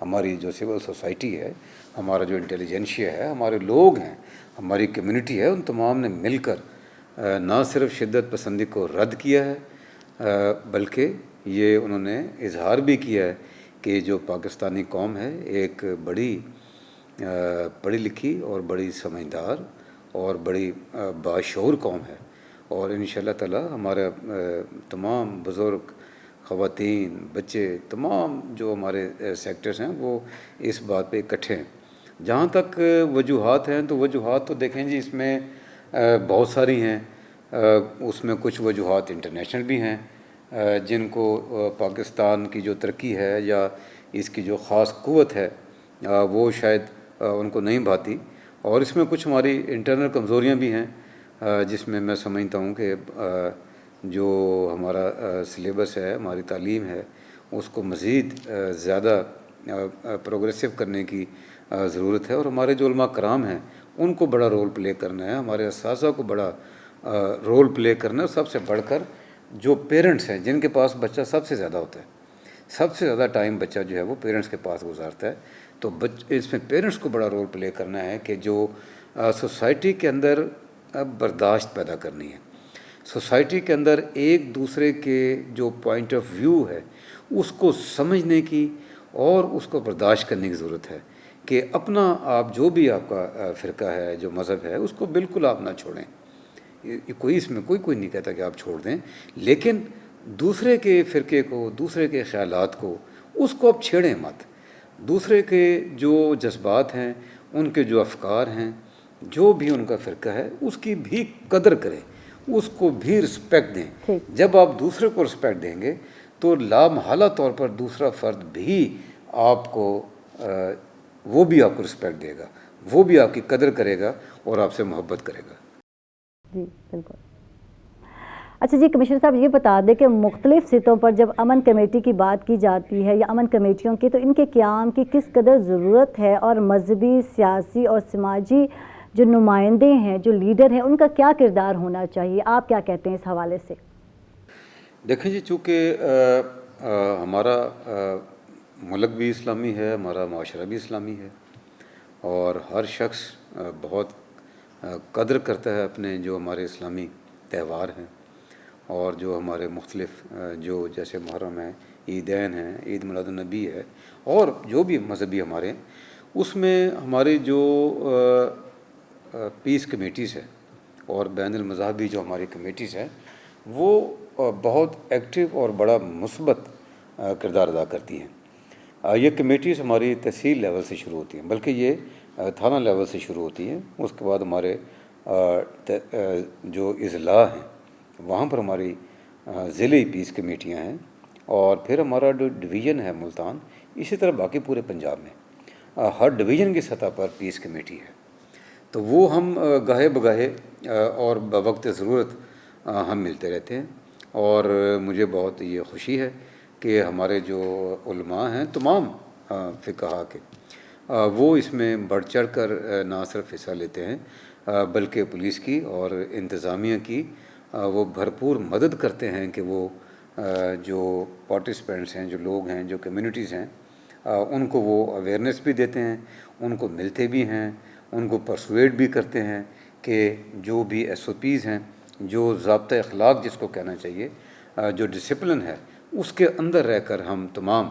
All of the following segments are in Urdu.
ہماری جو سول سوسائٹی ہے، ہمارا جو انٹیلیجنشیا ہے، ہمارے لوگ ہیں، ہماری کمیونٹی ہے، ان تمام نے مل کر نہ صرف شدت پسندی کو رد کیا ہے بلکہ یہ انہوں نے اظہار بھی کیا ہے کہ جو پاکستانی قوم ہے ایک بڑی پڑھی لکھی اور بڑی سمجھدار اور بڑی باشعور قوم ہے، اور انشاءاللہ تعالی ہمارے تمام بزرگ، خواتین، بچے، تمام جو ہمارے سیکٹرز ہیں وہ اس بات پہ اکٹھے ہیں۔ جہاں تک وجوہات ہیں تو وجوہات تو دیکھیں جی اس میں بہت ساری ہیں، اس میں کچھ وجوہات انٹرنیشنل بھی ہیں جن کو پاکستان کی جو ترقی ہے یا اس کی جو خاص قوت ہے وہ شاید ان کو نہیں بھاتی، اور اس میں کچھ ہماری انٹرنل کمزوریاں بھی ہیں جس میں میں سمجھتا ہوں کہ جو ہمارا سلیبس ہے، ہماری تعلیم ہے، اس کو مزید زیادہ پروگریسو کرنے کی ضرورت ہے، اور ہمارے جو علماء کرام ہیں ان کو بڑا رول پلے کرنا ہے، ہمارے اساتذہ کو بڑا رول پلے کرنا ہے، اور سب سے بڑھ کر جو پیرنٹس ہیں جن کے پاس بچہ سب سے زیادہ ہوتا ہے، سب سے زیادہ ٹائم بچہ جو ہے وہ پیرنٹس کے پاس گزارتا ہے، تو اس میں پیرنٹس کو بڑا رول پلے کرنا ہے کہ جو سوسائٹی کے اندر برداشت پیدا کرنی ہے، سوسائٹی کے اندر ایک دوسرے کے جو پوائنٹ آف ویو ہے اس کو سمجھنے کی اور اس کو برداشت کرنے کی ضرورت ہے کہ اپنا آپ جو بھی آپ کا فرقہ ہے، جو مذہب ہے، اس کو بالکل آپ نہ چھوڑیں، کوئی اس میں کوئی نہیں کہتا کہ آپ چھوڑ دیں، لیکن دوسرے کے فرقے کو، دوسرے کے خیالات کو، اس کو آپ چھیڑیں مت، دوسرے کے جو جذبات ہیں، ان کے جو افکار ہیں، جو بھی ان کا فرقہ ہے اس کی بھی قدر کریں، اس کو بھی رسپیکٹ دیں۔ جب آپ دوسرے کو رسپیکٹ دیں گے تو لامحالہ طور پر دوسرا فرد بھی آپ کو وہ بھی آپ کو رسپیکٹ دے گا، وہ بھی آپ کی قدر کرے گا اور آپ سے محبت کرے گا۔ جی بالکل۔ اچھا جی کمشنر صاحب یہ بتا دیں کہ مختلف سطحوں پر جب امن کمیٹی کی بات کی جاتی ہے یا امن کمیٹیوں کی، تو ان کے قیام کی کس قدر ضرورت ہے، اور مذہبی، سیاسی اور سماجی جو نمائندے ہیں، جو لیڈر ہیں، ان کا کیا کردار ہونا چاہیے؟ آپ کیا کہتے ہیں اس حوالے سے؟ دیکھیں جی، چونکہ ہمارا ملک بھی اسلامی ہے، ہمارا معاشرہ بھی اسلامی ہے، اور ہر شخص بہت قدر کرتا ہے اپنے جو ہمارے اسلامی تہوار ہیں، اور جو ہمارے مختلف جو جیسے محرم ہے، عیدین ہیں، عید میلاد النبی ہے، اور جو بھی مذہبی ہمارے، اس میں ہماری جو پیس کمیٹیز ہے اور بین المذہبی جو ہماری کمیٹیز ہیں وہ بہت ایکٹیو اور بڑا مثبت کردار ادا کرتی ہیں۔ یہ کمیٹیز ہماری تحصیل لیول سے شروع ہوتی ہیں، بلکہ یہ تھانہ لیول سے شروع ہوتی ہیں، اس کے بعد ہمارے جو اضلاع ہیں وہاں پر ہماری ضلعی پیس کمیٹیاں ہیں، اور پھر ہمارا جو ڈویژن ہے ملتان، اسی طرح باقی پورے پنجاب میں ہر ڈویژن کی سطح پر پیس کمیٹی ہے، تو وہ ہم گاہے بگاہے اور بوقت ضرورت ہم ملتے رہتے ہیں، اور مجھے بہت یہ خوشی ہے کہ ہمارے جو علماء ہیں تمام فقہا کے، وہ اس میں بڑھ چڑھ کر نہ صرف حصہ لیتے ہیں بلکہ پولیس کی اور انتظامیہ کی وہ بھرپور مدد کرتے ہیں کہ وہ جو پارٹیسپینٹس ہیں، جو لوگ ہیں، جو کمیونٹیز ہیں، ان کو وہ اویئرنیس بھی دیتے ہیں، ان کو ملتے بھی ہیں، ان کو پرسویٹ بھی کرتے ہیں کہ جو بھی ایس او پیز ہیں، جو ضابطہ اخلاق جس کو کہنا چاہیے، جو ڈسپلن ہے، اس کے اندر رہ کر ہم تمام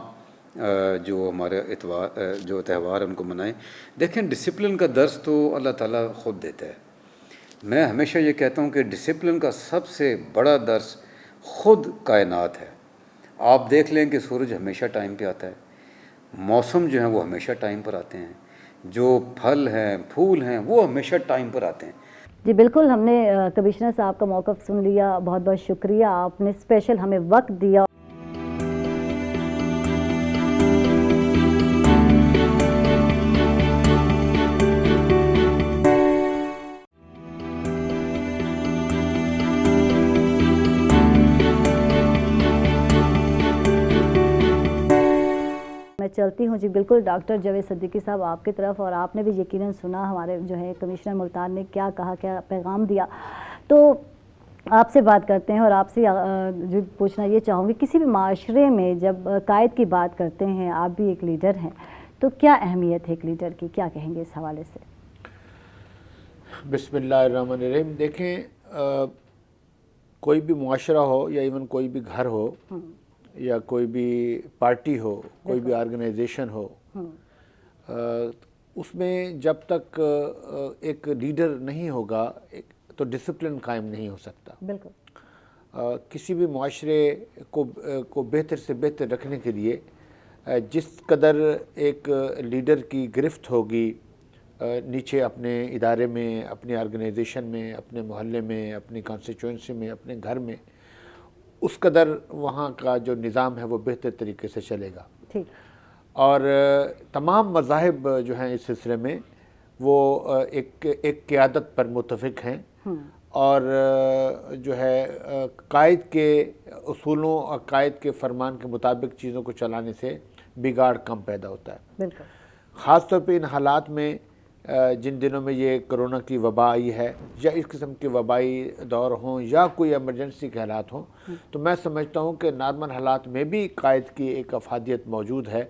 جو ہمارے جو تہوار ان کو منائیں۔ دیکھیں ڈسپلن کا درس تو اللہ تعالیٰ خود دیتا ہے۔ میں ہمیشہ یہ کہتا ہوں کہ ڈسپلن کا سب سے بڑا درس خود کائنات ہے۔ آپ دیکھ لیں کہ سورج ہمیشہ ٹائم پہ آتا ہے، موسم جو ہیں وہ ہمیشہ ٹائم پر آتے ہیں، جو پھل ہیں، پھول ہیں، وہ ہمیشہ ٹائم پر آتے ہیں۔ جی بالکل، ہم نے کمشنر صاحب کا موقف سن لیا، بہت بہت شکریہ، آپ نے اسپیشل ہمیں وقت دیا۔ میں چلتی ہوں جی بالکل ڈاکٹر جاوید صدیقی صاحب آپ کی طرف، اور آپ نے بھی یقیناً سنا ہمارے جو ہے کمشنر ملتان نے کیا کہا، کیا پیغام دیا، تو آپ سے بات کرتے ہیں، اور آپ سے جو پوچھنا یہ چاہوں گی، کسی بھی معاشرے میں جب قائد کی بات کرتے ہیں، آپ بھی ایک لیڈر ہیں، تو کیا اہمیت ہے ایک لیڈر کی، کیا کہیں گے اس حوالے سے؟ بسم اللہ الرحمن الرحیم. دیکھیں کوئی بھی معاشرہ ہو یا ایون کوئی بھی گھر ہو یا کوئی بھی پارٹی ہو، کوئی بھی آرگنائزیشن ہو، اس میں جب تک ایک لیڈر نہیں ہوگا تو ڈسپلن قائم نہیں ہو سکتا. بالکل. کسی بھی معاشرے کو بہتر سے بہتر رکھنے کے لیے جس قدر ایک لیڈر کی گرفت ہوگی نیچے اپنے ادارے میں، اپنی آرگنائزیشن میں، اپنے محلے میں، اپنی کانسٹیچوئنسی میں، اپنے گھر میں، اس قدر وہاں کا جو نظام ہے وہ بہتر طریقے سے چلے گا. ٹھیک. اور تمام مذاہب جو ہیں اس سلسلے میں وہ ایک قیادت پر متفق ہیں، اور جو ہے قائد کے اصولوں اور قائد کے فرمان کے مطابق چیزوں کو چلانے سے بگاڑ کم پیدا ہوتا ہے. بالکل. خاص طور پہ ان حالات میں جن دنوں میں یہ کرونا کی وبا آئی ہے، یا اس قسم کے وبائی دور ہوں یا کوئی ایمرجنسی کے حالات ہوں، تو میں سمجھتا ہوں کہ نارمل حالات میں بھی قائد کی ایک افادیت موجود ہے.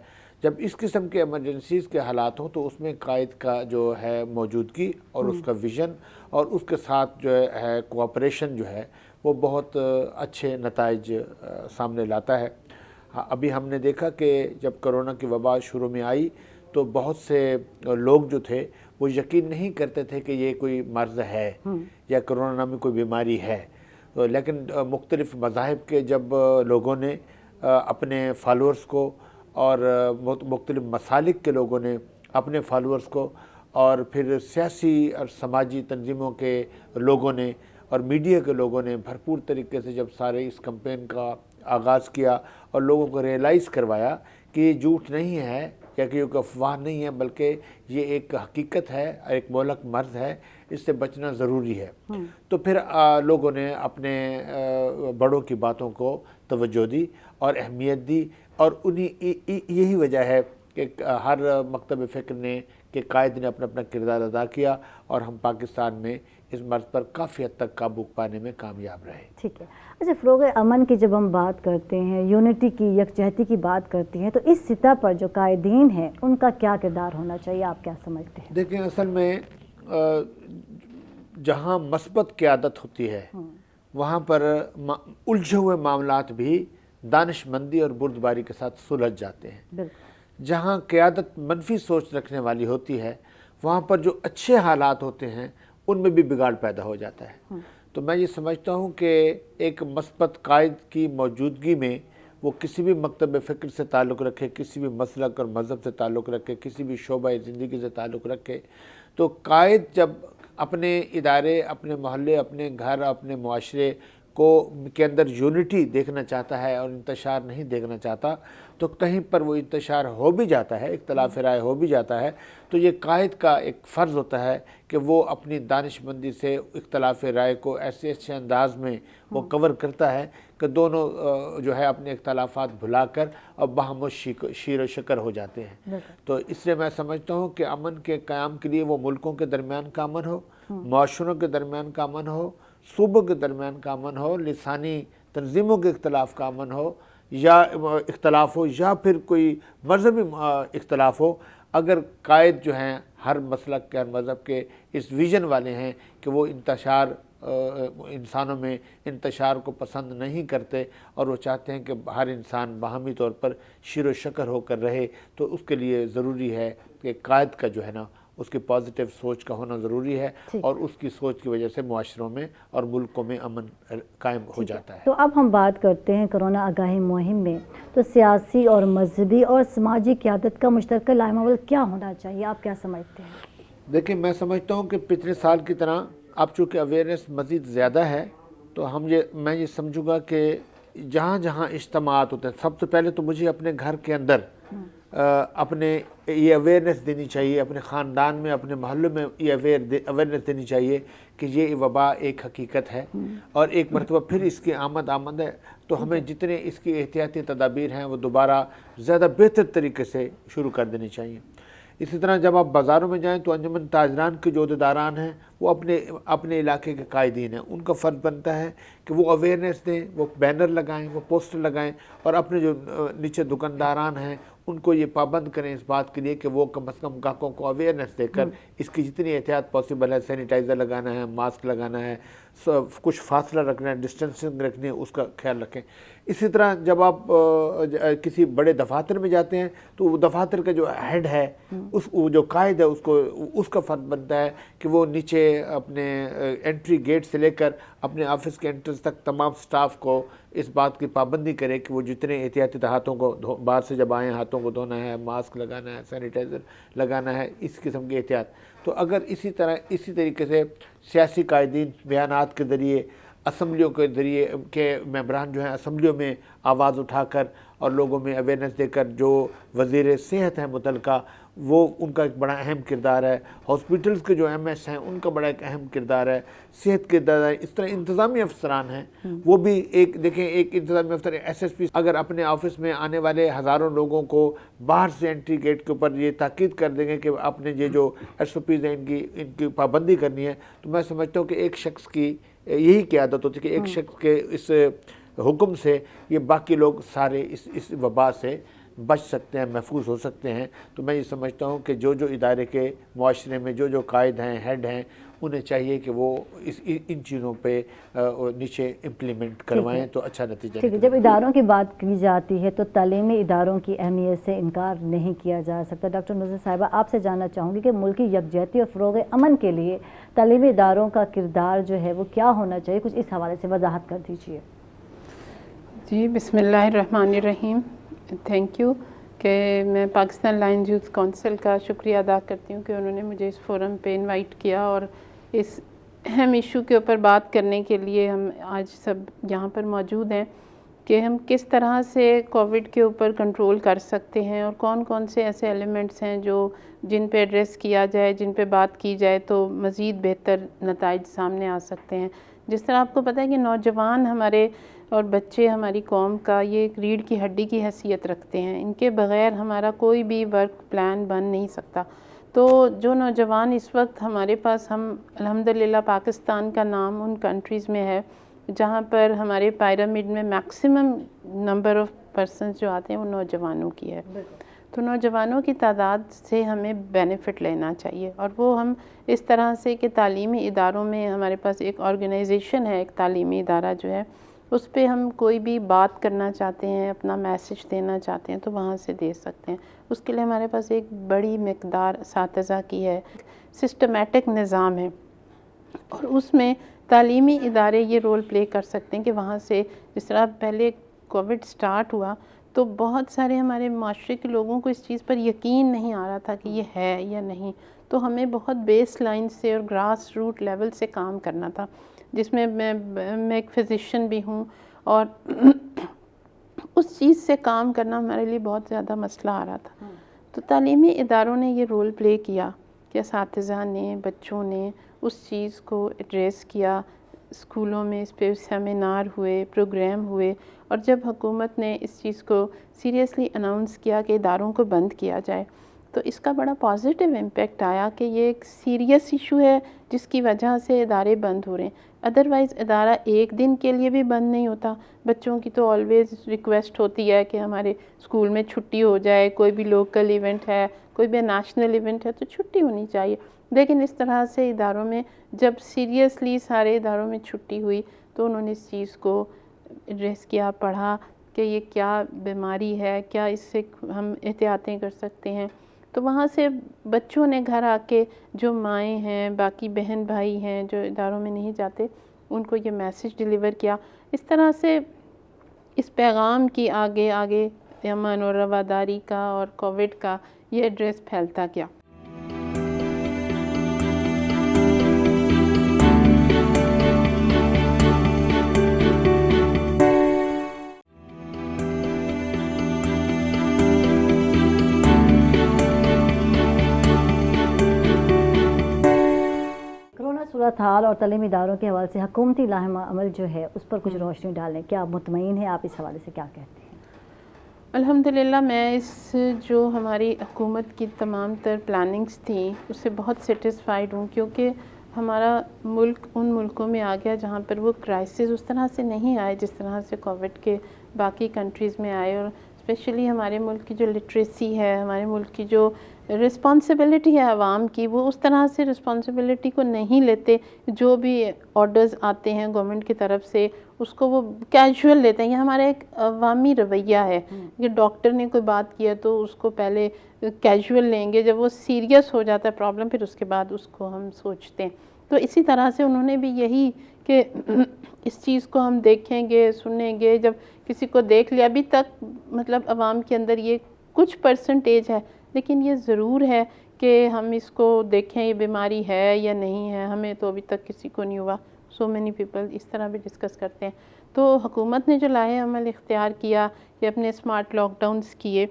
جب اس قسم کے ایمرجنسیز کے حالات ہوں تو اس میں قائد کا جو ہے موجودگی اور اس کا ویژن اور اس کے ساتھ جو ہے کوآپریشن جو ہے وہ بہت اچھے نتائج سامنے لاتا ہے. ابھی ہم نے دیکھا کہ جب کرونا کی وبا شروع میں آئی تو بہت سے لوگ جو تھے وہ یقین نہیں کرتے تھے کہ یہ کوئی مرض ہے یا کرونا نامی کوئی بیماری ہے. لیکن مختلف مذاہب کے جب لوگوں نے اپنے فالورز کو اور مختلف مسالک کے لوگوں نے اپنے فالورز کو اور پھر سیاسی اور سماجی تنظیموں کے لوگوں نے اور میڈیا کے لوگوں نے بھرپور طریقے سے جب سارے اس کمپین کا آغاز کیا اور لوگوں کو ریئلائز کروایا کہ یہ جھوٹ نہیں ہے یا کہ یہ افواہ نہیں ہے، بلکہ یہ ایک حقیقت ہے، ایک مہلک مرض ہے، اس سے بچنا ضروری ہے، تو پھر لوگوں نے اپنے بڑوں کی باتوں کو توجہ دی اور اہمیت دی. اور یہی وجہ ہے کہ ہر مکتب فکر نے کہ قائد نے اپنا کردار ادا کیا اور ہم پاکستان میں اس مرض پر کافی حد تک قابو پانے میں کامیاب رہے. ٹھیک ہے. اچھا، فروغ امن کی جب ہم بات کرتے ہیں، یونٹی کی، یکجہتی کی بات کرتے ہیں، تو اس سطح پر جو قائدین ہیں ان کا کیا کردار ہونا چاہیے، آپ کیا سمجھتے ہیں؟ دیکھیں، اصل میں جہاں مثبت قیادت ہوتی ہے وہاں پر الجھے ہوئے معاملات بھی دانش مندی اور بردباری کے ساتھ سلجھ جاتے ہیں. بالکل. جہاں قیادت منفی سوچ رکھنے والی ہوتی ہے وہاں پر جو اچھے حالات ہوتے ہیں ان میں بھی بگاڑ پیدا ہو جاتا ہے. تو میں یہ سمجھتا ہوں کہ ایک مثبت قائد کی موجودگی میں وہ کسی بھی مکتب فکر سے تعلق رکھے، کسی بھی مسلک اور مذہب سے تعلق رکھے، کسی بھی شعبہ زندگی سے تعلق رکھے، تو قائد جب اپنے ادارے، اپنے محلے، اپنے گھر، اپنے معاشرے کے اندر یونٹی دیکھنا چاہتا ہے اور انتشار نہیں دیکھنا چاہتا، تو کہیں پر وہ انتشار ہو بھی جاتا ہے، اختلاف رائے ہو بھی جاتا ہے، تو یہ قائد کا ایک فرض ہوتا ہے کہ وہ اپنی دانش مندی سے اختلاف رائے کو ایسے اچھے انداز میں وہ کور کرتا ہے کہ دونوں جو ہے اپنے اختلافات بھلا کر اور باہم شیر و شکر ہو جاتے ہیں. تو اس لیے میں سمجھتا ہوں کہ امن کے قیام کے لیے وہ ملکوں کے درمیان کا امن ہو، معاشروں کے درمیان کا امن ہو، صوبوں کے درمیان کا امن ہو، لسانی تنظیموں کے اختلاف کا امن ہو یا اختلاف ہو یا پھر کوئی مذہبی اختلاف ہو، اگر قائد جو ہیں ہر مسلک کے، ہر مذہب کے اس ویژن والے ہیں کہ وہ انتشار، انسانوں میں انتشار کو پسند نہیں کرتے اور وہ چاہتے ہیں کہ ہر انسان باہمی طور پر شیر و شکر ہو کر رہے، تو اس کے لیے ضروری ہے کہ قائد کا جو ہے نا اس کی پازیٹیو سوچ کا ہونا ضروری ہے، اور اس کی سوچ کی وجہ سے معاشروں میں اور ملکوں میں امن قائم ہو جاتا ہے. تو اب ہم بات کرتے ہیں کرونا آگاہی مہم میں، تو سیاسی اور مذہبی اور سماجی قیادت کا مشترکہ لائحہ عمل کیا ہونا چاہیے، آپ کیا سمجھتے ہیں؟ دیکھیں، میں سمجھتا ہوں کہ پچھلے سال کی طرح اب چونکہ اویئرنیس مزید زیادہ ہے تو میں یہ سمجھوں گا کہ جہاں جہاں اجتماعات ہوتے ہیں، سب سے پہلے تو مجھے اپنے گھر کے اندر اپنے یہ اویئرنیس دینی چاہیے، اپنے خاندان میں، اپنے محلوں میں یہ اویئرنیس دینی چاہیے کہ یہ وبا ایک حقیقت ہے اور ایک مرتبہ پھر اس کی آمد ہے، تو ہمیں جتنے اس کی احتیاطی تدابیر ہیں وہ دوبارہ زیادہ بہتر طریقے سے شروع کر دینی چاہیے. اسی طرح جب آپ بازاروں میں جائیں تو انجمن تاجران کے جو عہدیداران ہیں وہ اپنے علاقے کے قائدین ہیں، ان کا فرض بنتا ہے کہ وہ اویئرنیس دیں، وہ بینر لگائیں، وہ پوسٹر لگائیں، اور اپنے جو نیچے دکانداران ہیں ان کو یہ پابند کریں اس بات کے لیے کہ وہ کم از کم گاہکوں کو اویئرنیس دے کر اس کی جتنی احتیاط پاسبل ہے، سینیٹائزر لگانا ہے، ماسک لگانا ہے، کچھ فاصلہ رکھنا ہے، ڈسٹینسنگ رکھنی ہے، اس کا خیال رکھیں۔ اسی طرح جب آپ کسی بڑے دفاتر میں جاتے ہیں تو وہ دفاتر کا جو ہیڈ ہے، وہ جو قائد ہے، اس کا فرض بنتا ہے کہ وہ نیچے اپنے انٹری گیٹ سے لے کر اپنے آفس کے انٹرنس تک تمام سٹاف کو اس بات کی پابندی کرے کہ وہ جتنے احتیاطی ہاتھوں کو باہر سے جب آئیں ہاتھوں کو دھونا ہے، ماسک لگانا ہے، سینیٹائزر لگانا ہے، اس قسم کی احتیاط۔ تو اگر اسی طریقے سے سیاسی قائدین بیانات کے ذریعے، اسمبلیوں کے ذریعے کے ممبران جو ہیں اسمبلیوں میں آواز اٹھا کر اور لوگوں میں اویئرنیس دے کر، جو وزیر صحت ہیں متعلقہ، وہ ان کا ایک بڑا اہم کردار ہے، ہاسپٹلز کے جو ایم ایس ہیں ان کا بڑا ایک اہم کردار ہے، صحت کے کردار ہے، اس طرح انتظامی افسران ہیں وہ بھی دیکھیں ایک انتظامی افسر ایس ایس پی اگر اپنے آفس میں آنے والے ہزاروں لوگوں کو باہر سے انٹری گیٹ کے اوپر یہ تاکید کر دیں گے کہ اپنے یہ جو ایس او پیز ہیں ان کی پابندی کرنی ہے، تو میں سمجھتا ہوں کہ ایک شخص کی یہی قیادت ہوتی ہے کہ ایک شخص کے اس حکم سے یہ باقی لوگ سارے اس وبا سے بچ سکتے ہیں، محفوظ ہو سکتے ہیں۔ تو میں یہ سمجھتا ہوں کہ جو ادارے کے معاشرے میں جو قائد ہیں، ہیڈ ہیں، انہیں چاہیے کہ وہ ان چیزوں پہ نیچے امپلیمنٹ کروائیں تو اچھا نتیجہ ٹھیک ہے۔ جب اداروں کی بات کی جاتی ہے تو تعلیمی اداروں کی اہمیت سے انکار نہیں کیا جا سکتا۔ ڈاکٹر نظر صاحبہ، آپ سے جاننا چاہوں گی کہ ملکی یکجہتی اور فروغ امن کے لیے تعلیمی اداروں کا کردار جو ہے وہ کیا ہونا چاہیے، کچھ اس حوالے سے وضاحت کر دیجیے۔ جی، بسم اللہ الرحمن الرحیم۔ تھینک یو کہ میں پاکستان لائنز یوتھ کونسل کا شکریہ ادا کرتی ہوں کہ انہوں نے مجھے اس فورم پہ انوائٹ کیا اور اس اہم ایشو کے اوپر بات کرنے کے لیے ہم آج سب یہاں پر موجود ہیں کہ ہم کس طرح سے کووڈ کے اوپر کنٹرول کر سکتے ہیں اور کون کون سے ایسے ایلیمنٹس ہیں جن پہ ایڈریس کیا جائے، جن پہ بات کی جائے تو مزید بہتر نتائج سامنے آ سکتے ہیں۔ جس طرح آپ کو پتہ ہے کہ نوجوان ہمارے اور بچے ہماری قوم کا یہ ایک ریڑھ کی ہڈی کی حیثیت رکھتے ہیں، ان کے بغیر ہمارا کوئی بھی ورک پلان بن نہیں سکتا۔ تو جو نوجوان اس وقت ہمارے پاس، ہم الحمدللہ پاکستان کا نام ان کنٹریز میں ہے جہاں پر ہمارے پیرامڈ میں میکسیمم نمبر آف پرسنز جو آتے ہیں وہ نوجوانوں کی ہے۔ تو نوجوانوں کی تعداد سے ہمیں بینیفٹ لینا چاہیے، اور وہ ہم اس طرح سے کہ تعلیمی اداروں میں ہمارے پاس ایک آرگنائزیشن ہے، ایک تعلیمی ادارہ جو ہے، اس پہ ہم کوئی بھی بات کرنا چاہتے ہیں، اپنا میسج دینا چاہتے ہیں تو وہاں سے دے سکتے ہیں۔ اس کے لیے ہمارے پاس ایک بڑی مقدار اساتذہ کی ہے، سسٹمیٹک نظام ہے، اور اس میں تعلیمی ادارے یہ رول پلے کر سکتے ہیں کہ وہاں سے، جس طرح پہلے کووڈ سٹارٹ ہوا تو بہت سارے ہمارے معاشرے کے لوگوں کو اس چیز پر یقین نہیں آ رہا تھا کہ یہ ہے یا نہیں، تو ہمیں بہت بیس لائن سے اور گراس روٹ لیول سے کام کرنا تھا، جس میں میں ایک فزیشین بھی ہوں، اور اس چیز سے کام کرنا ہمارے لیے بہت زیادہ مسئلہ آ رہا تھا۔ تو تعلیمی اداروں نے یہ رول پلے کیا کہ اساتذہ نے، بچوں نے اس چیز کو ایڈریس کیا، اسکولوں میں اس پہ سیمینار ہوئے، پروگرام ہوئے، اور جب حکومت نے اس چیز کو سیریسلی اناؤنس کیا کہ اداروں کو بند کیا جائے تو اس کا بڑا پازیٹیو امپیکٹ آیا کہ یہ ایک سیریس ایشو ہے جس کی وجہ سے ادارے بند ہو رہے ہیں۔ ادروائز ادارہ ایک دن کے لیے بھی بند نہیں ہوتا، بچوں کی تو آلویز ریکویسٹ ہوتی ہے کہ ہمارے اسکول میں چھٹی ہو جائے، کوئی بھی لوکل ایونٹ ہے، کوئی بھی نیشنل ایونٹ ہے تو چھٹی ہونی چاہیے، لیکن اس طرح سے اداروں میں جب سیریسلی سارے اداروں میں چھٹی ہوئی تو انہوں نے اس چیز کو ایڈریس کیا، پڑھا کہ یہ کیا بیماری ہے، کیا اس سے ہم احتیاطیں کر سکتے ہیں۔ تو وہاں سے بچوں نے گھر آ کے، جو مائیں ہیں، باقی بہن بھائی ہیں جو اداروں میں نہیں جاتے، ان کو یہ میسج ڈیلیور کیا۔ اس طرح سے اس پیغام کی آگے آگے امن اور رواداری کا اور کووڈ کا یہ ایڈریس پھیلتا گیا۔ صورتحال اور تعلیمی اداروں کے حوالے سے حکومتی لاہم عمل جو ہے اس پر کچھ روشنی ڈالیں، کیا آپ مطمئن ہیں؟ آپ اس حوالے سے کیا کہتے ہیں؟ الحمدللہ میں اس جو ہماری حکومت کی تمام تر پلاننگز تھیں اس سے بہت سیٹسفائیڈ ہوں، کیونکہ ہمارا ملک ان ملکوں میں آ گیا جہاں پر وہ کرائسس اس طرح سے نہیں آئے جس طرح سے کووڈ کے باقی کنٹریز میں آئے، اور اسپیشلی ہمارے ملک کی جو لٹریسی ہے، ہمارے ملک کی جو رسپانسبلٹی ہے عوام کی، وہ اس طرح سے رسپانسبلٹی کو نہیں لیتے. جو بھی آرڈرز آتے ہیں گورنمنٹ کی طرف سے اس کو وہ کیجول لیتے ہیں. یہ ہمارا ایک عوامی رویہ ہے کہ ڈاکٹر نے کوئی بات کیا تو اس کو پہلے کیجول لیں گے، جب وہ سیریس ہو جاتا ہے پرابلم پھر اس کے بعد اس کو ہم سوچتے ہیں. تو اسی طرح سے انہوں نے بھی یہی کہ اس چیز کو ہم دیکھیں گے، سنیں گے. جب کسی کو دیکھ لیا، ابھی تک مطلب عوام کے اندر یہ کچھ پرسنٹیج ہے، لیکن یہ ضرور ہے کہ ہم اس کو دیکھیں یہ بیماری ہے یا نہیں ہے. ہمیں تو ابھی تک کسی کو نہیں ہوا. سو مینی پیپل اس طرح بھی ڈسکس کرتے ہیں. تو حکومت نے جو لاہے عمل اختیار کیا کہ اپنے اسمارٹ لاک ڈاؤنس کیے،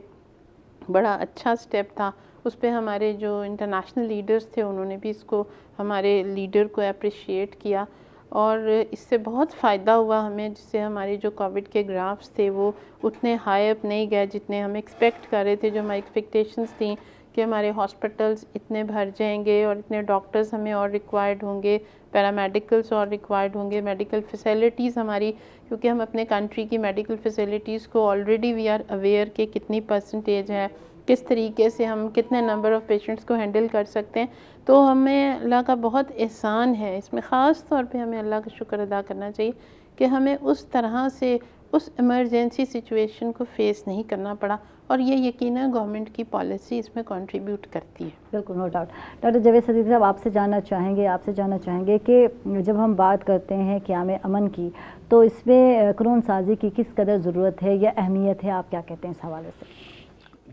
بڑا اچھا سٹیپ تھا. اس پہ ہمارے جو انٹرنیشنل لیڈرز تھے انہوں نے بھی اس کو، ہمارے لیڈر کو اپریشیٹ کیا، اور اس سے بہت فائدہ ہوا ہمیں، جس سے ہمارے جو کووڈ کے گرافس تھے وہ اتنے ہائی اپ نہیں گئے جتنے ہم ایکسپیکٹ کر رہے تھے. جو ہماری ایکسپیکٹیشنز تھیں کہ ہمارے ہاسپٹلز اتنے بھر جائیں گے اور اتنے ڈاکٹرز ہمیں اور ریکوائرڈ ہوں گے، پیرامیڈیکلس اور ریکوائرڈ ہوں گے، میڈیکل فیسلٹیز ہماری، کیونکہ ہم اپنے کنٹری کی میڈیکل فیسلٹیز کو آلریڈی وی آر اویئر کہ کتنی پرسنٹیج ہے، کس طریقے سے ہم کتنے نمبر آف پیشنٹس کو ہینڈل کر سکتے ہیں. تو ہمیں اللہ کا بہت احسان ہے اس میں. خاص طور پہ ہمیں اللہ کا شکر ادا کرنا چاہیے کہ ہمیں اس طرح سے اس ایمرجنسی سچویشن کو فیس نہیں کرنا پڑا، اور یہ یقیناً گورنمنٹ کی پالیسی اس میں کنٹریبیوٹ کرتی ہے. بالکل، no doubt. Doctor Javed Siddiqui صاحب، آپ سے جاننا چاہیں گے کہ جب ہم بات کرتے ہیں قیام امن کی، تو اس میں قانون سازی کی کس قدر ضرورت ہے یا اہمیت ہے؟ آپ کیا کہتے ہیں اس حوالے سے؟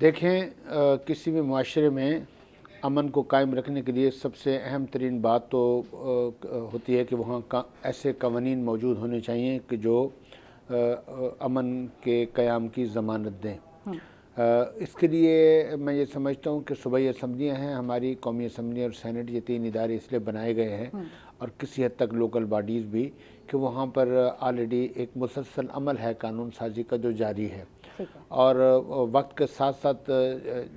دیکھیں، کسی بھی معاشرے میں امن کو قائم رکھنے کے لیے سب سے اہم ترین بات تو ہوتی ہے کہ وہاں ایسے قوانین موجود ہونے چاہیے کہ جو امن کے قیام کی ضمانت دیں. اس کے لیے میں یہ سمجھتا ہوں کہ صوبائی اسمبلیاں ہیں، ہماری قومی اسمبلی اور سینٹ، یہ 3 ادارے اس لیے بنائے گئے ہیں، اور کسی حد تک لوکل باڈیز بھی، کہ وہاں پر آلریڈی ایک مسلسل عمل ہے قانون سازی کا جو جاری ہے. اور وقت کے ساتھ ساتھ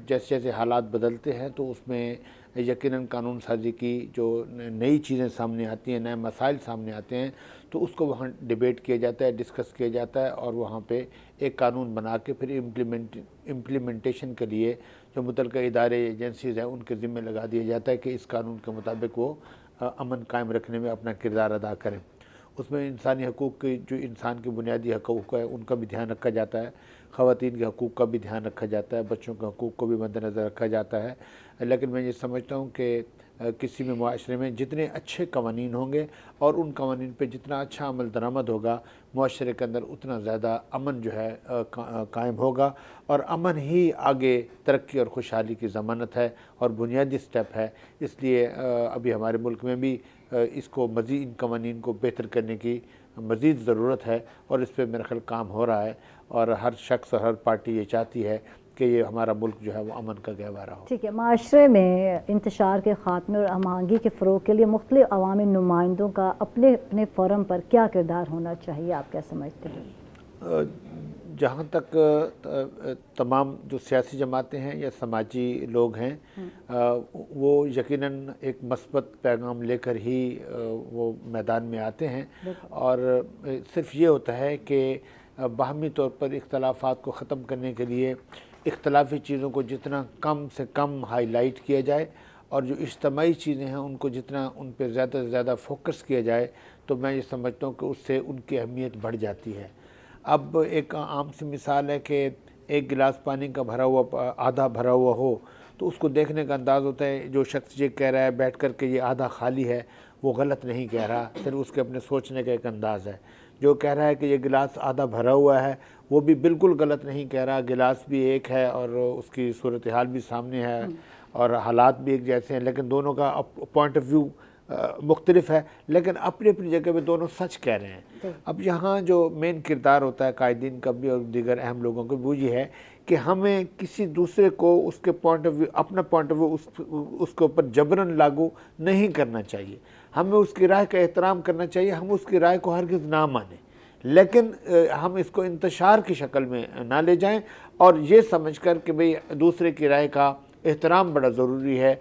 جیسے جیسے حالات بدلتے ہیں تو اس میں یقیناً قانون سازی کی جو نئی چیزیں سامنے آتی ہیں، نئے مسائل سامنے آتے ہیں، تو اس کو وہاں ڈیبیٹ کیا جاتا ہے، ڈسکس کیا جاتا ہے، اور وہاں پہ ایک قانون بنا کے پھر امپلیمنٹیشن کے لیے جو متعلقہ ادارے ایجنسیز ہیں ان کے ذمہ لگا دیا جاتا ہے کہ اس قانون کے مطابق وہ امن قائم رکھنے میں اپنا کردار ادا کریں. اس میں انسانی حقوق کی، جو انسان کے بنیادی حقوق ہے، ان کا بھی دھیان رکھا جاتا ہے، خواتین کے حقوق کا بھی دھیان رکھا جاتا ہے، بچوں کے حقوق کو بھی مد نظر رکھا جاتا ہے. لیکن میں یہ سمجھتا ہوں کہ کسی بھی معاشرے میں جتنے اچھے قوانین ہوں گے اور ان قوانین پہ جتنا اچھا عمل درآمد ہوگا، معاشرے کے اندر اتنا زیادہ امن جو ہے قائم ہوگا، اور امن ہی آگے ترقی اور خوشحالی کی ضمانت ہے اور بنیادی سٹیپ ہے. اس لیے ابھی ہمارے ملک میں بھی اس کو مزید، ان قوانین کو بہتر کرنے کی مزید ضرورت ہے، اور اس پہ میرا خیال کام ہو رہا ہے، اور ہر شخص اور ہر پارٹی یہ چاہتی ہے کہ یہ ہمارا ملک جو ہے وہ امن کا گہوارہ ہو. ٹھیک ہے. معاشرے میں انتشار کے خاتمے اور ہم آہنگی کے فروغ کے لیے مختلف عوامی نمائندوں کا اپنے اپنے فورم پر کیا کردار ہونا چاہیے؟ آپ کیا سمجھتے ہیں؟ جہاں تک تمام جو سیاسی جماعتیں ہیں یا سماجی لوگ ہیں، وہ یقیناً ایک مثبت پیغام لے کر ہی وہ میدان میں آتے ہیں، اور صرف یہ ہوتا ہے کہ باہمی طور پر اختلافات کو ختم کرنے کے لیے اختلافی چیزوں کو جتنا کم سے کم ہائی لائٹ کیا جائے، اور جو اجتماعی چیزیں ہیں ان کو جتنا ان پہ زیادہ سے زیادہ فوکس کیا جائے، تو میں یہ سمجھتا ہوں کہ اس سے ان کی اہمیت بڑھ جاتی ہے. اب ایک عام سی مثال ہے کہ ایک گلاس پانی کا بھرا ہوا آدھا بھرا ہوا ہو تو اس کو دیکھنے کا انداز ہوتا ہے، جو شخص یہ کہہ رہا ہے بیٹھ کر کہ یہ آدھا خالی ہے وہ غلط نہیں کہہ رہا، صرف اس کے اپنے سوچنے کا ایک انداز ہے. جو کہہ رہا ہے کہ یہ گلاس آدھا بھرا ہوا ہے وہ بھی بالکل غلط نہیں کہہ رہا، گلاس بھی ایک ہے اور اس کی صورتحال بھی سامنے ہے اور حالات بھی ایک جیسے ہیں، لیکن دونوں کا پوائنٹ آف ویو مختلف ہے، لیکن اپنی اپنی جگہ پہ دونوں سچ کہہ رہے ہیں. اب یہاں جو مین کردار ہوتا ہے قائدین کا بھی اور دیگر اہم لوگوں کا بھی، وہ یہ ہے کہ ہمیں کسی دوسرے کو اس کے پوائنٹ آف ویو، اپنا پوائنٹ آف ویو اس کے اوپر جبراً لاگو نہیں کرنا چاہیے. ہمیں اس کی رائے کا احترام کرنا چاہیے، ہم اس کی رائے کو ہرگز نہ مانیں، لیکن ہم اس کو انتشار کی شکل میں نہ لے جائیں، اور یہ سمجھ کر کہ بھئی دوسرے کی رائے کا احترام بڑا ضروری ہے.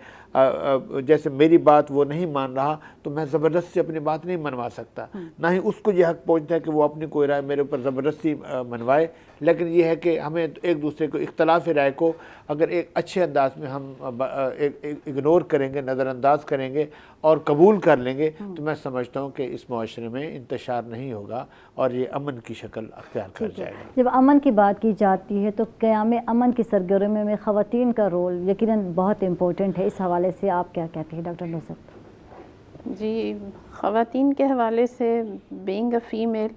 جیسے میری بات وہ نہیں مان رہا تو میں زبردست سے اپنی بات نہیں منوا سکتا، نہ ہی اس کو یہ حق پہنچتا ہے کہ وہ اپنی کوئی رائے میرے اوپر زبردستی منوائے. لیکن یہ ہے کہ ہمیں ایک دوسرے کو اختلاف رائے کو اگر ایک اچھے انداز میں ہم اگنور کریں گے، نظر انداز کریں گے اور قبول کر لیں گے تو میں سمجھتا ہوں کہ اس معاشرے میں انتشار نہیں ہوگا اور یہ امن کی شکل اختیار کر جائے گا. جب امن کی بات کی جاتی ہے تو قیام امن کی سرگرمیوں میں خواتین کا رول یقیناً بہت امپورٹنٹ ہے. اس حوالے سے آپ کیا کہتے ہیں ڈاکٹر نصرت؟ جی، خواتین کے حوالے سے بینگ اے فیمیل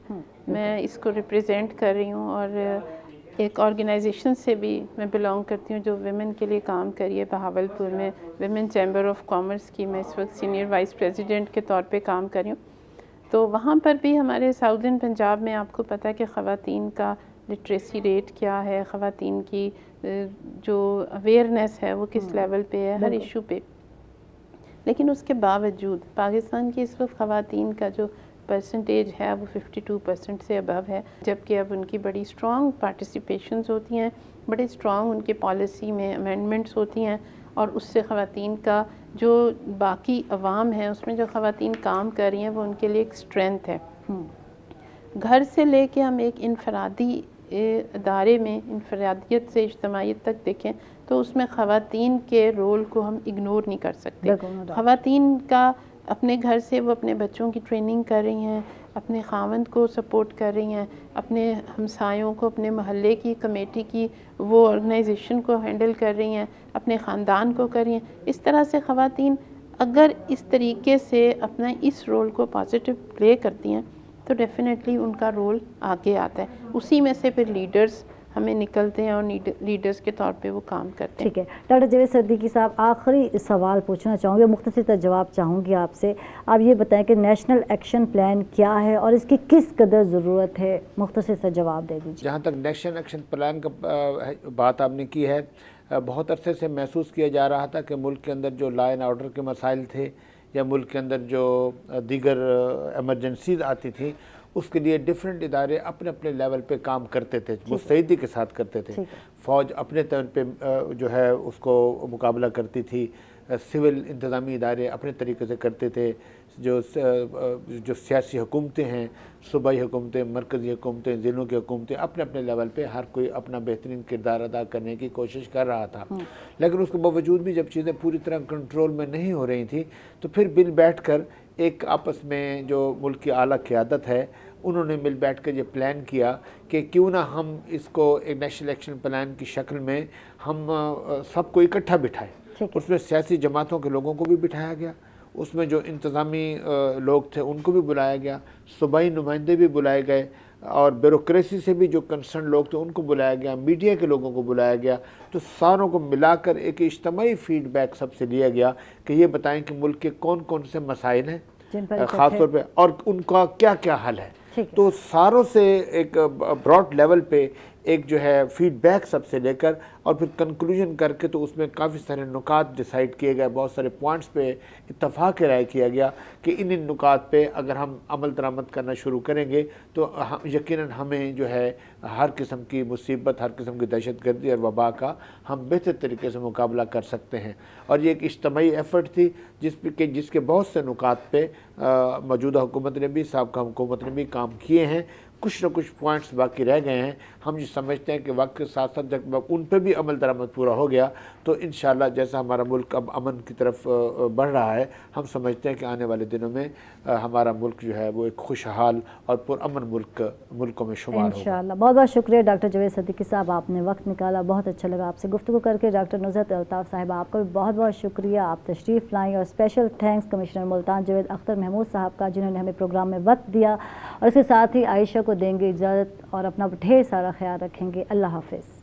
میں اس کو ریپریزینٹ کر رہی ہوں، اور ایک آرگنائزیشن سے بھی میں بلانگ کرتی ہوں جو ویمن کے لیے کام کری ہے بہاولپور میں، ویمن چیمبر آف کامرس کی میں اس وقت سینئر وائس پریزیڈنٹ کے طور پہ کام کر رہی ہوں. تو وہاں پر بھی ہمارے ساؤدرن پنجاب میں آپ کو پتہ ہے کہ خواتین کا لٹریسی ریٹ کیا ہے، خواتین کی جو اویئرنیس ہے وہ کس لیول پہ ہے ہر ایشو پہ. لیکن اس کے باوجود پاکستان کی اس وقت خواتین کا جو پرسنٹیج ہے وہ 52% سے ابو ہے، جبکہ اب ان کی بڑی اسٹرانگ پارٹیسپیشنز ہوتی ہیں، بڑے اسٹرانگ ان کی پالیسی میں امینڈمنٹس ہوتی ہیں، اور اس سے خواتین کا جو باقی عوام ہے اس میں جو خواتین کام کر رہی ہیں وہ ان کے لیے ایک اسٹرینتھ ہے. گھر سے لے کے ہم ایک انفرادی ادارے میں انفرادیت سے اجتماعیت تک دیکھیں تو اس میں خواتین کے رول کو ہم اگنور نہیں کر سکتے. خواتین کا اپنے گھر سے وہ اپنے بچوں کی ٹریننگ کر رہی ہیں، اپنے خاوند کو سپورٹ کر رہی ہیں، اپنے ہمسایوں کو، اپنے محلے کی کمیٹی کی وہ آرگنائزیشن کو ہینڈل کر رہی ہیں، اپنے خاندان کو کر رہی ہیں. اس طرح سے خواتین اگر اس طریقے سے اپنا اس رول کو پازیٹیو پلے کرتی ہیں تو ڈیفینیٹلی ان کا رول آگے آتا ہے. اسی میں سے پھر لیڈرز ہمیں نکلتے ہیں اور لیڈرز کے طور پہ وہ کام کرتے ہیں. ٹھیک ہے ڈاکٹر جاوید صدیقی صاحب، آخری سوال پوچھنا چاہوں گے، مختصر سا جواب چاہوں گی آپ سے. آپ یہ بتائیں کہ نیشنل ایکشن پلان کیا ہے اور اس کی کس قدر ضرورت ہے؟ مختصر سا جواب دے دیجیے. جہاں تک نیشنل ایکشن پلان کا بات آپ نے کی ہے، بہت عرصے سے محسوس کیا جا رہا تھا کہ ملک کے اندر جو لا اینڈ آرڈر کے مسائل تھے یا ملک کے اندر جو دیگر ایمرجنسیز آتی تھیں اس کے لیے ڈیفرنٹ ادارے اپنے اپنے لیول پہ کام کرتے تھے، مستعدی کے ساتھ کرتے تھے. فوج اپنے طور پہ جو ہے اس کو مقابلہ کرتی تھی، سول انتظامی ادارے اپنے طریقے سے کرتے تھے، جو سیاسی حکومتیں ہیں، صوبائی حکومتیں، مرکزی حکومتیں، ضلعوں کی حکومتیں اپنے اپنے لیول پہ ہر کوئی اپنا بہترین کردار ادا کرنے کی کوشش کر رہا تھا. لیکن اس کے باوجود بھی جب چیزیں پوری طرح کنٹرول میں نہیں ہو رہی تھیں تو پھر مل بیٹھ کر ایک آپس میں جو ملک کی اعلیٰ قیادت ہے انہوں نے مل بیٹھ کر یہ پلان کیا کہ کیوں نہ ہم اس کو ایک نیشنل ایکشن پلان کی شکل میں ہم سب کو اکٹھا بٹھائیں. اس میں سیاسی جماعتوں کے لوگوں کو بھی بٹھایا گیا، اس میں جو انتظامی لوگ تھے ان کو بھی بلایا گیا، صوبائی نمائندے بھی بلائے گئے، اور بیوروکریسی سے بھی جو کنسرن لوگ تھے ان کو بلایا گیا، میڈیا کے لوگوں کو بلایا گیا. تو ساروں کو ملا کر ایک اجتماعی فیڈ بیک سب سے لیا گیا کہ یہ بتائیں کہ ملک کے کون کون سے مسائل ہیں خاص طور پہ اور ان کا کیا کیا حل ہے. تو ساروں سے ایک براڈ لیول پہ ایک جو ہے فیڈ بیک سب سے لے کر اور پھر کنکلوژن کر کے تو اس میں کافی سارے نکات ڈیسائیڈ کیے گئے، بہت سارے پوائنٹس پہ اتفاق رائے کیا گیا کہ ان نکات پہ اگر ہم عمل درآمد کرنا شروع کریں گے تو یقیناً ہمیں جو ہے ہر قسم کی مصیبت، ہر قسم کی دہشت گردی اور وبا کا ہم بہتر طریقے سے مقابلہ کر سکتے ہیں. اور یہ ایک اجتماعی ایفرٹ تھی جس کے بہت سے نکات پہ موجودہ حکومت نے بھی، سابقہ حکومت نے بھی کام کیے ہیں. کچھ نہ کچھ پوائنٹس باقی رہ گئے ہیں. ہم یہ سمجھتے ہیں کہ وقت کے ساتھ ساتھ جب ان پہ بھی عمل درآمد پورا ہو گیا تو انشاءاللہ جیسا ہمارا ملک اب امن کی طرف بڑھ رہا ہے، ہم سمجھتے ہیں کہ آنے والے دنوں میں ہمارا ملک جو ہے وہ ایک خوشحال اور پرامن ملکوں میں شمار ہوگا انشاءاللہ. بہت بہت شکریہ ڈاکٹر جاوید صدیقی صاحب، آپ نے وقت نکالا، بہت اچھا لگا آپ سے گفتگو کر کے. ڈاکٹر نصرت الطاف صاحبہ آپ کا بھی بہت بہت شکریہ، آپ تشریف لائیں. اور special thanks commissioner Multan Javed Akhtar Mahmood Sahib کا جنہوں نے ہمیں پروگرام میں وقت دیا. اور اس کے ساتھ ہی عائشہ کو دیں گے اجازت اور اپنا ڈھیر سارا خیال رکھیں گے. اللہ حافظ.